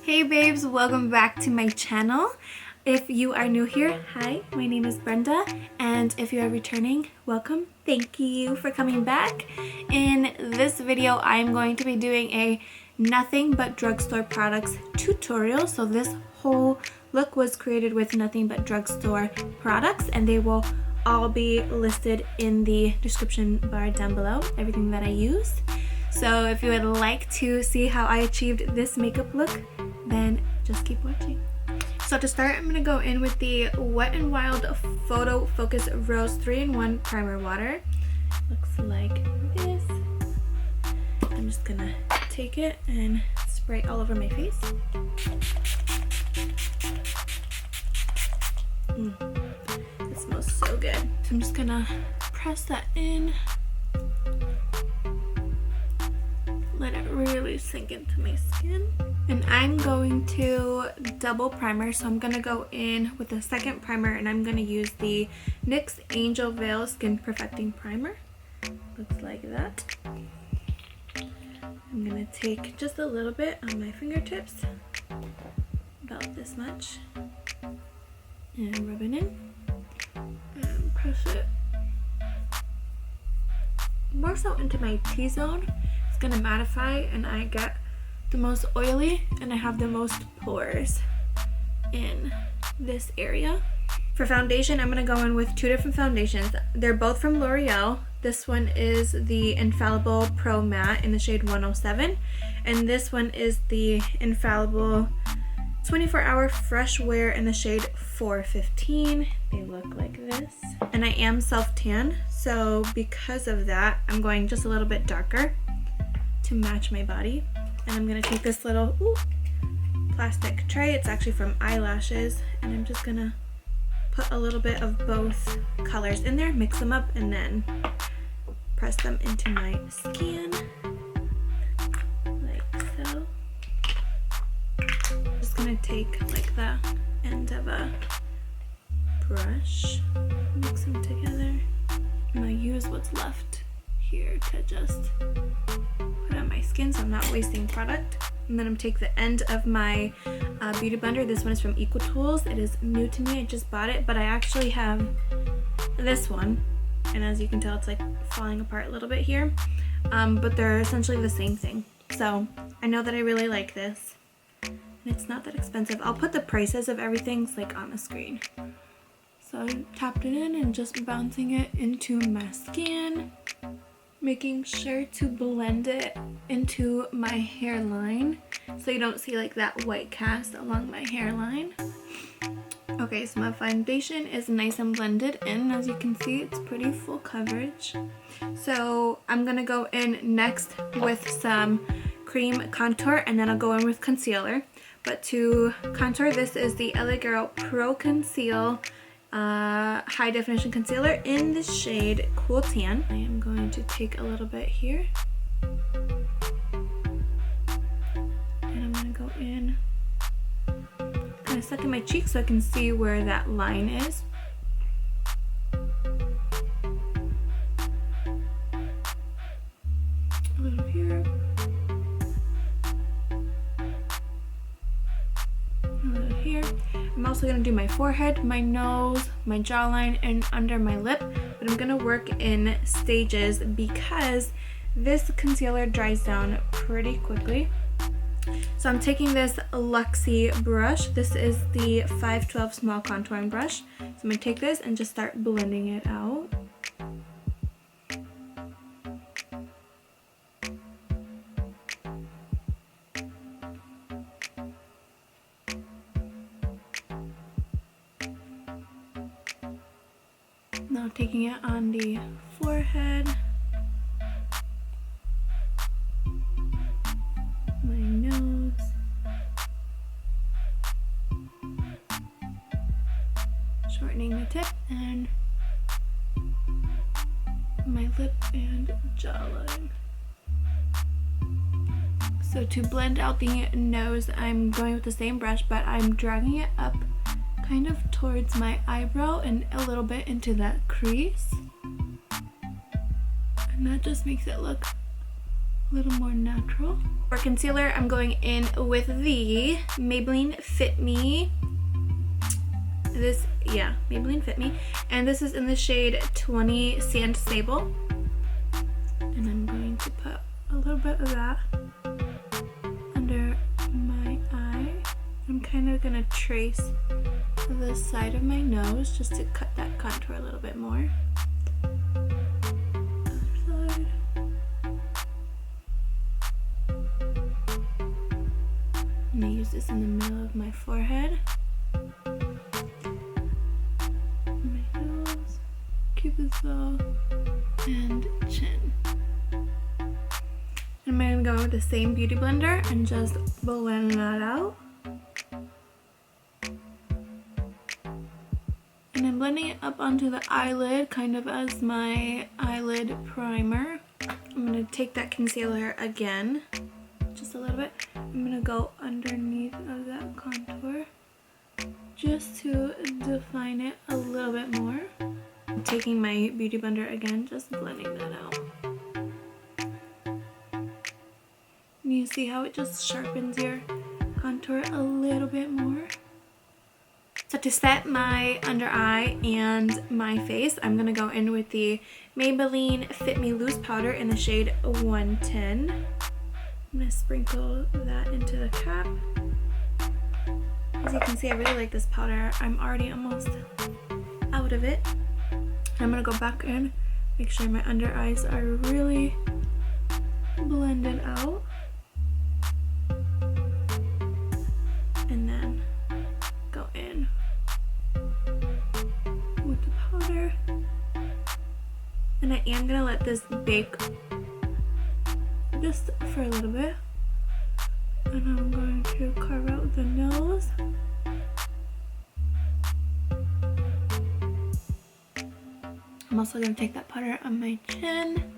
Hey babes, welcome back to my channel. If you are new here, hi, my name is Brenda, and if you are returning, welcome. Thank you for coming back. In this video, I'm going to be doing a nothing but drugstore products tutorial. So this whole look was created with nothing but drugstore products, and they will all be listed in the description bar down below, everything that I used. So if you would like to see how I achieved this makeup look, then just keep watching. So to start, I'm going to go in with the Wet n Wild Photo Focus Rose 3-in-1 Primer Water. Looks like this. I'm just going to take it and spray all over my face. It smells so good. So I'm just going to press that in. Let it really sink into my skin. And I'm going to double primer, so I'm going to go in with the second primer, and I'm going to use the NYX Angel Veil Skin Perfecting Primer. Looks like that. I'm going to take just a little bit on my fingertips, about this much, and rub it in, and press it more so into my T-zone. It's going to mattify, and I get the most oily, and I have the most pores in this area. For foundation, I'm going to go in with two different foundations. They're both from L'Oreal. This one is the Infallible Pro Matte in the shade 107, and this one is the Infallible 24-Hour Fresh Wear in the shade 415. They look like this. And I am self-tan, so because of that, I'm going just a little bit darker to match my body. And I'm going to take this little plastic tray. It's actually from eyelashes, and I'm just going to put a little bit of both colors in there, mix them up, and then press them into my skin like so. I'm just going to take like the end of a brush, mix them together. I'm going to use what's left here to just put on my skin so I'm not wasting product. And then I'm take the end of my beauty blender. This one is from Equal Tools. It is new to me. I just bought it, but I actually have this one, and as you can tell, it's like falling apart a little bit here, but they're essentially the same thing. So I know that I really like this, and it's not that expensive. I'll put the prices of everything like on the screen. So I tapped it in and just bouncing it into my skin, making sure to blend it into my hairline so you don't see like that white cast along my hairline. Okay, so my foundation is nice and blended in. As you can see, it's pretty full coverage. So I'm gonna go in next with some cream contour, and then I'll go in with concealer. But to contour, this is the LA Girl Pro Conceal high definition concealer in the shade Cool Tan. I am going to take a little bit here, and I'm going to go in kind of stuck in my cheek so I can see where that line is. A little here, a little here. I'm also going to do my forehead, my nose, my jawline, and under my lip, but I'm going to work in stages because this concealer dries down pretty quickly. So I'm taking this Luxie brush. This is the 512 small contouring brush. So I'm going to take this and just start blending it out. Now taking it on the forehead, my nose, shortening the tip, and my lip and jawline. So to blend out the nose, I'm going with the same brush, but I'm dragging it up kind of towards my eyebrow and a little bit into that crease, and that just makes it look a little more natural. For concealer, I'm going in with the Maybelline Fit Me. Maybelline Fit Me. And this is in the shade 20 Sand Sable. And I'm going to put a little bit of that under my eye. I'm kind of going to trace the side of my nose just to cut that contour a little bit more. Other side. I'm going to use this in the middle of my forehead. My nose, cupid's bow, and chin. I'm going to go with the same beauty blender and just blend that out. And I'm blending it up onto the eyelid, kind of as my eyelid primer. I'm going to take that concealer again, just a little bit. I'm going to go underneath of that contour, just to define it a little bit more. I'm taking my beauty blender again, just blending that out. And you see how it just sharpens your contour a little bit more. So to set my under eye and my face, I'm going to go in with the Maybelline Fit Me Loose Powder in the shade 110. I'm going to sprinkle that into the cap. As you can see, I really like this powder. I'm already almost out of it. I'm going to go back in, make sure my under eyes are really blended out. And then go in with the powder. And I am going to let this bake just for a little bit. And I'm going to carve out the nose. I'm also going to take that powder on my chin.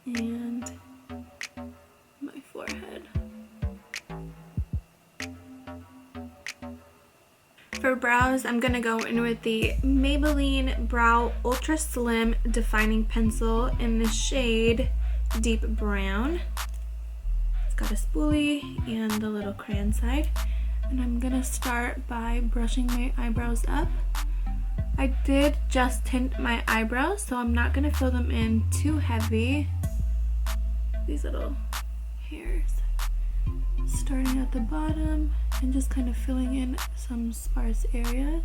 And my forehead. For brows, I'm going to go in with the Maybelline Brow Ultra Slim Defining Pencil in the shade Deep Brown. It's got a spoolie and the little crayon side. And I'm going to start by brushing my eyebrows up. I did just tint my eyebrows, so I'm not going to fill them in too heavy. These little hairs. Starting at the bottom and just kind of filling in some sparse areas.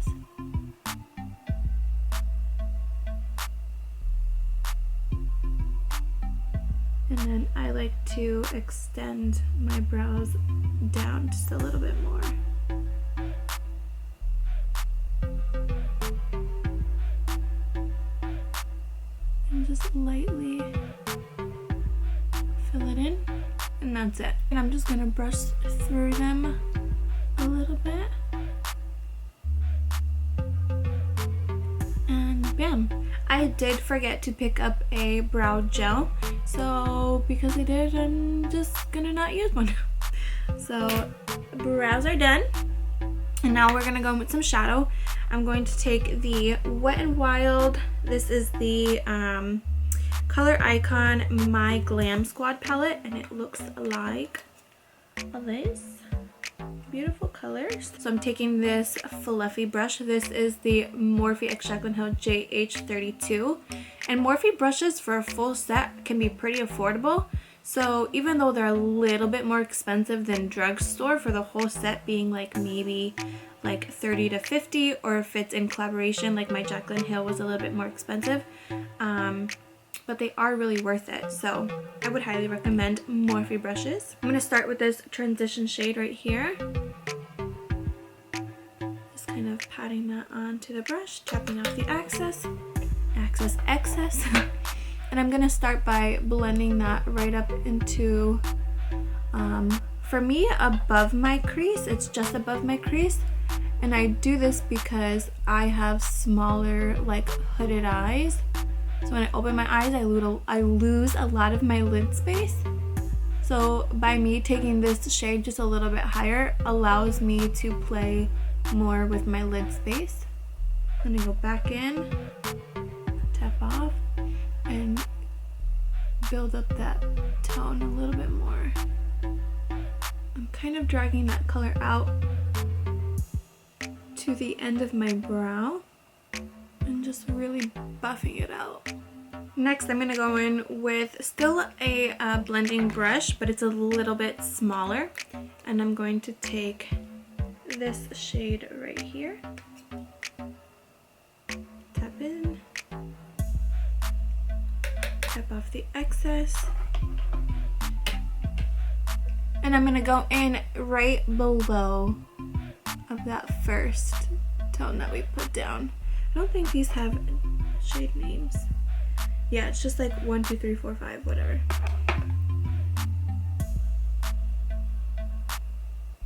And then I like to extend my brows down just a little bit more. And just lightly fill it in. And that's it. And I'm just going to brush through them a little bit. And bam. I did forget to pick up a brow gel. So because I did, I'm just going to not use one. So brows are done. And now we're going to go in with some shadow. I'm going to take the Wet n Wild. This is the Color Icon My Glam Squad palette, and it looks like this. Beautiful colors. So I'm taking this fluffy brush. This is the Morphe x Jaclyn Hill JH32. And Morphe brushes for a full set can be pretty affordable. So even though they're a little bit more expensive than Drugstore, for the whole set being like maybe like 30 to 50, or if it's in collaboration like my Jaclyn Hill was a little bit more expensive. But they are really worth it. So I would highly recommend Morphe brushes. I'm going to start with this transition shade right here. Just kind of patting that onto the brush, tapping off the excess. And I'm going to start by blending that right up into, for me, above my crease. It's just above my crease. And I do this because I have smaller, like, hooded eyes. So when I open my eyes, I lose a lot of my lid space. So by me taking this shade just a little bit higher allows me to play more with my lid space. I'm gonna go back in, tap off, and build up that tone a little bit more. I'm kind of dragging that color out to the end of my brow and just really buffing it out. Next, I'm gonna go in with still a blending brush, but it's a little bit smaller, and I'm going to take this shade right here, tap in, tap off the excess, and I'm gonna go in right below of that first tone that we put down. I don't think these have shade names. Yeah, it's just like 1, 2, 3, 4, 5, whatever.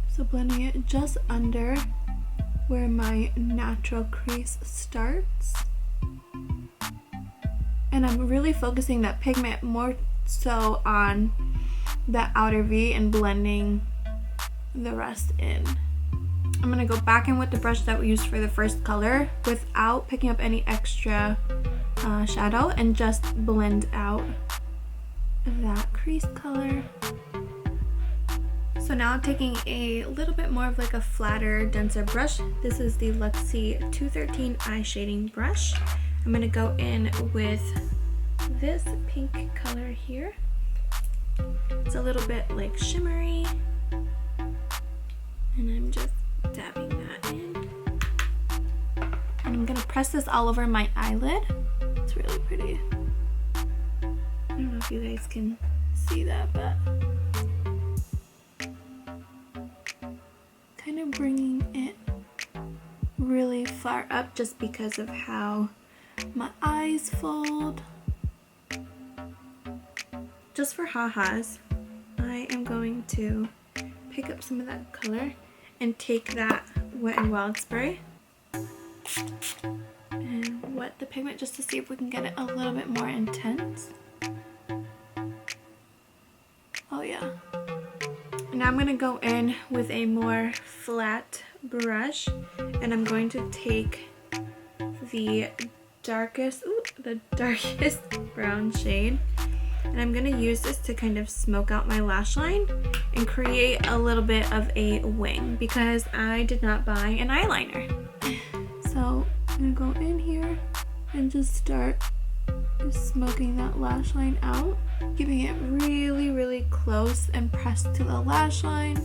So blending it just under where my natural crease starts. And I'm really focusing that pigment more so on the outer V and blending the rest in. I'm gonna go back in with the brush that we used for the first color without picking up any extra shadow and just blend out that crease color. So now I'm taking a little bit more of like a flatter, denser brush. This is the Luxie 213 eye shading brush. I'm gonna go in with this pink color here. It's a little bit like shimmery, and I'm just dabbing that in. And I'm gonna press this all over my eyelid. It's really pretty. I don't know if you guys can see that, but kind of bringing it really far up just because of how my eyes fold. Just for ha-has, I am going to pick up some of that color and take that Wet n Wild spray and wet the pigment just to see if we can get it a little bit more intense. Oh yeah. Now I'm gonna go in with a more flat brush, and I'm going to take the darkest brown shade, and I'm gonna use this to kind of smoke out my lash line and create a little bit of a wing because I did not buy an eyeliner. So I'm gonna go in here and just start smoking that lash line out, keeping it really, really close and pressed to the lash line.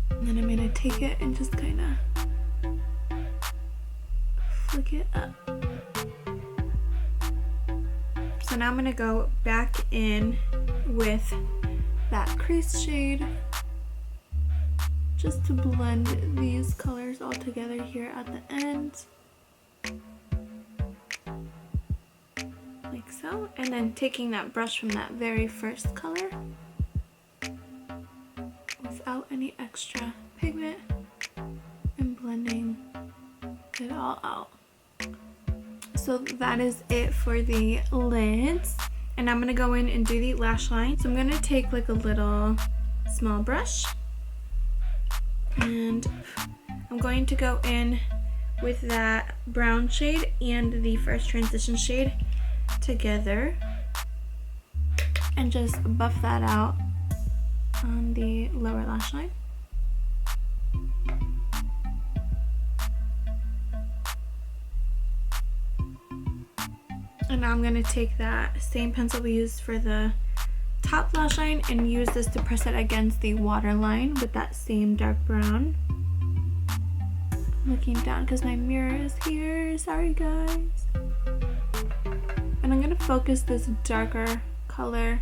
And then I'm gonna take it and just kind of flick it up. So now I'm gonna go back in with that crease shade just to blend these colors all together here at the end. Like so. And then taking that brush from that very first color without any extra pigment and blending it all out. So that is it for the lids, and I'm gonna go in and do the lash line. So I'm gonna take like a little small brush, and I'm going to go in with that brown shade and the first transition shade together and just buff that out on the lower lash line. And now I'm going to take that same pencil we used for the top lash line and use this to press it against the waterline with that same dark brown. I'm looking down because my mirror is here, sorry guys. And I'm going to focus this darker color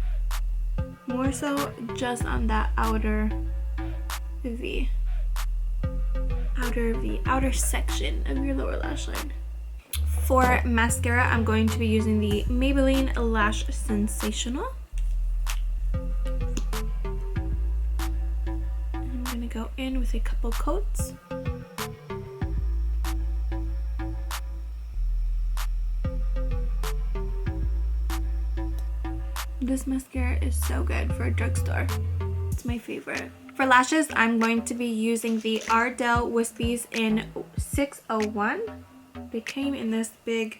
more so just on that outer outer section of your lower lash line. For mascara, I'm going to be using the Maybelline Lash Sensational. I'm going to go in with a couple coats. This mascara is so good for a drugstore. It's my favorite. For lashes, I'm going to be using the Ardell Wispies in 601. They came in this big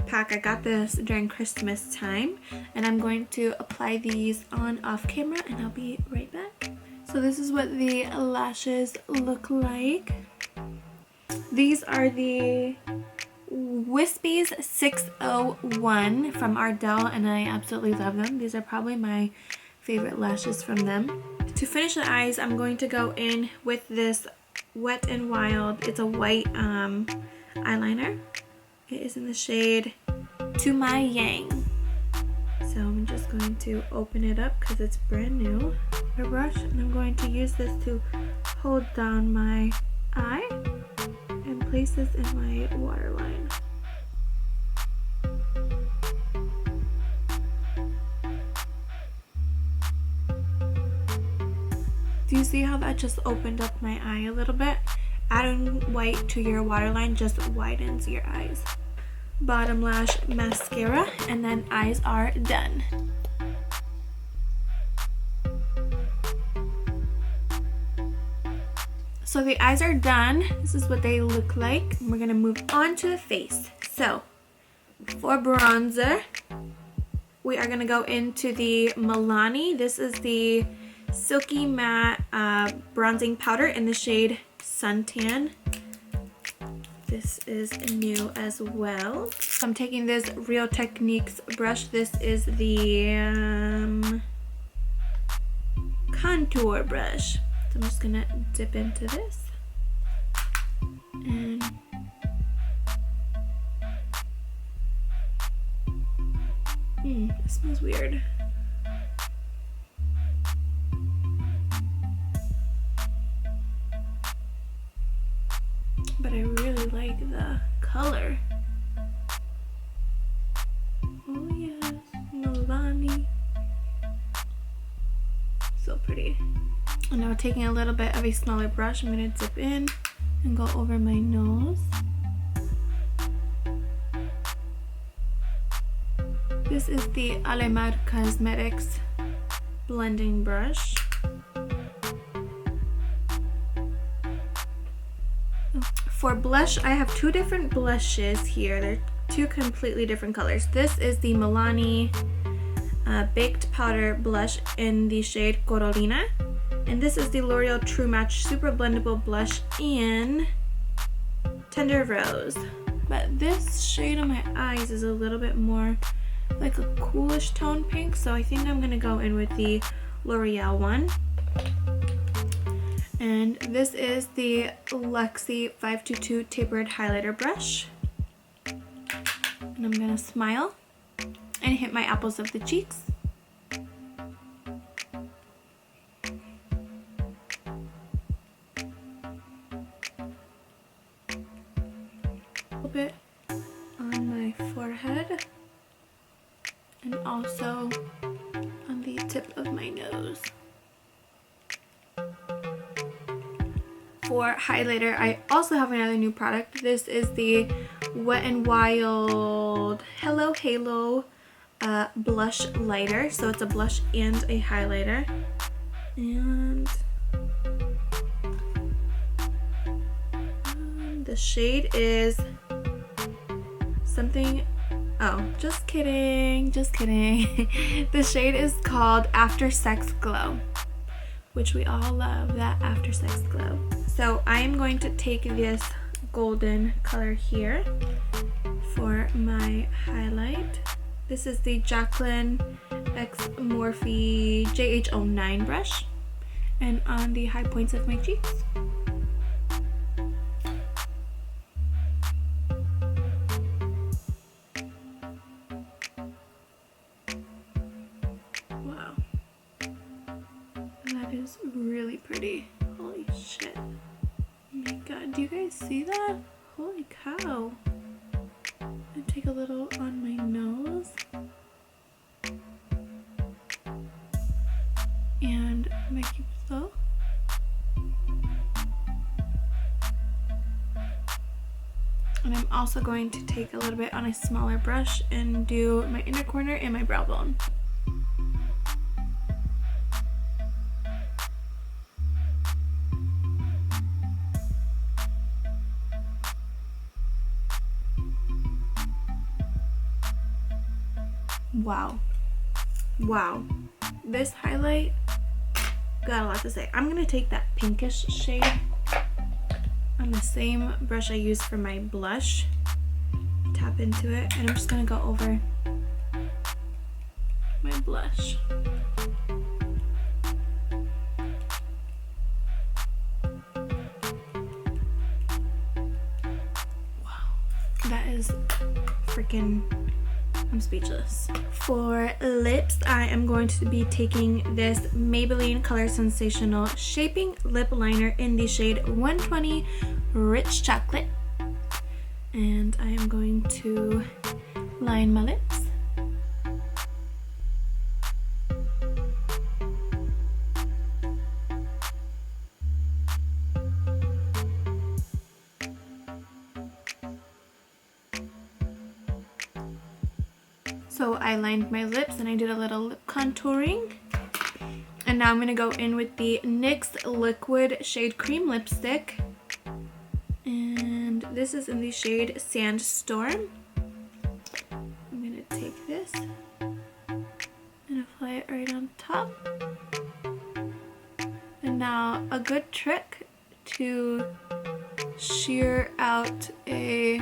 pack. I got this during Christmas time, and I'm going to apply these on off camera, and I'll be right back. So this is what the lashes look like. These are the Wispies 601 from Ardell, and I absolutely love them. These are probably my favorite lashes from them. To finish the eyes, I'm going to go in with this Wet n Wild. It's a white eyeliner. It is in the shade To My Yang. So I'm just going to open it up because it's brand new. A brush, and I'm going to use this to hold down my eye and place this in my waterline. Do you see how that just opened up my eye a little bit? Adding white to your waterline just widens your eyes. Bottom lash mascara, and then eyes are done. So the eyes are done. This is what they look like. And we're gonna move on to the face. So for bronzer, we are gonna go into the Milani. This is the Silky Matte bronzing powder in the shade Suntan. This is new as well. So I'm taking this Real Techniques brush. This is the contour brush. So I'm just gonna dip into this. And it smells weird. But I really like the color. Oh yes, Milani. So pretty. And now taking a little bit of a smaller brush, I'm gonna dip in and go over my nose. This is the Alemar Cosmetics blending brush. For blush, I have two different blushes here. They're two completely different colors. This is the Milani Baked Powder Blush in the shade Corolina. And this is the L'Oreal True Match Super Blendable Blush in Tender Rose. But this shade on my eyes is a little bit more like a coolish tone pink, so I think I'm gonna go in with the L'Oreal one. And this is the Luxie 522 Tapered Highlighter Brush. And I'm gonna smile and hit my apples of the cheeks. A little bit on my forehead and also on the tip of my nose. For highlighter, I also have another new product. This is the Wet n Wild Hello Halo blush lighter. So it's a blush and a highlighter. And the shade is something, oh, just kidding. The shade is called After Sex Glow, which we all love, that after sex glow. So I am going to take this golden color here for my highlight. This is the Jaclyn X Morphe JH09 brush, and on the high points of my cheeks. Wow. That is really pretty. Holy shit. Oh my god, do you guys see that? Holy cow. And take a little on my nose. And my pupil. And I'm also going to take a little bit on a smaller brush and do my inner corner and my brow bone. Wow. Wow. This highlight got a lot to say. I'm gonna take that pinkish shade on the same brush I used for my blush, tap into it, and I'm just gonna go over my blush. Wow, that is freaking, I'm speechless. For lips, I am going to be taking this Maybelline Color Sensational Shaping Lip Liner in the shade 120 Rich Chocolate. And I am going to line my lips. So I lined my lips and I did a little lip contouring. And now I'm going to go in with the NYX Liquid Shade Cream Lipstick. And this is in the shade Sandstorm. I'm going to take this and apply it right on top. And now a good trick to sheer out a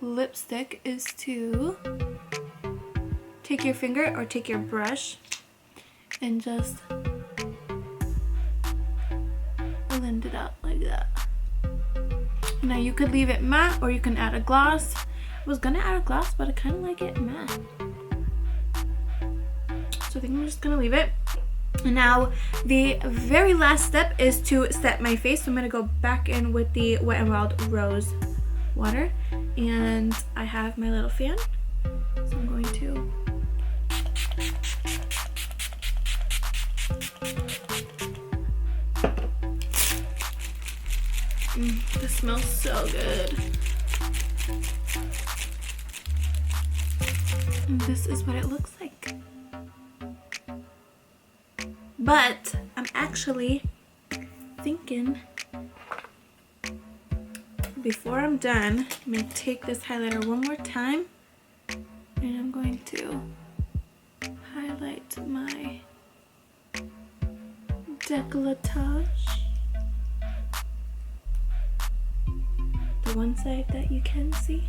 lipstick is to take your finger or take your brush and just blend it out like that. Now you could leave it matte or you can add a gloss. I was gonna add a gloss, but I kind of like it matte. So I think I'm just gonna leave it. And now the very last step is to set my face. So I'm gonna go back in with the Wet n Wild Rose water. And I have my little fan. So I'm going to this smells so good. And this is what it looks like. But I'm actually thinking before I'm done, I'm going to take this highlighter one more time and I'm going to highlight my décolletage. The one side that you can see.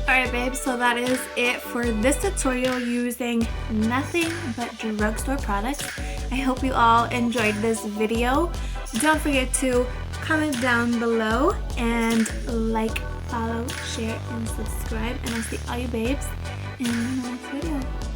Alright babes, so that is it for this tutorial using nothing but drugstore products. I hope you all enjoyed this video. Don't forget to comment down below and like, follow, share, and subscribe. And I'll see all you babes in the next video.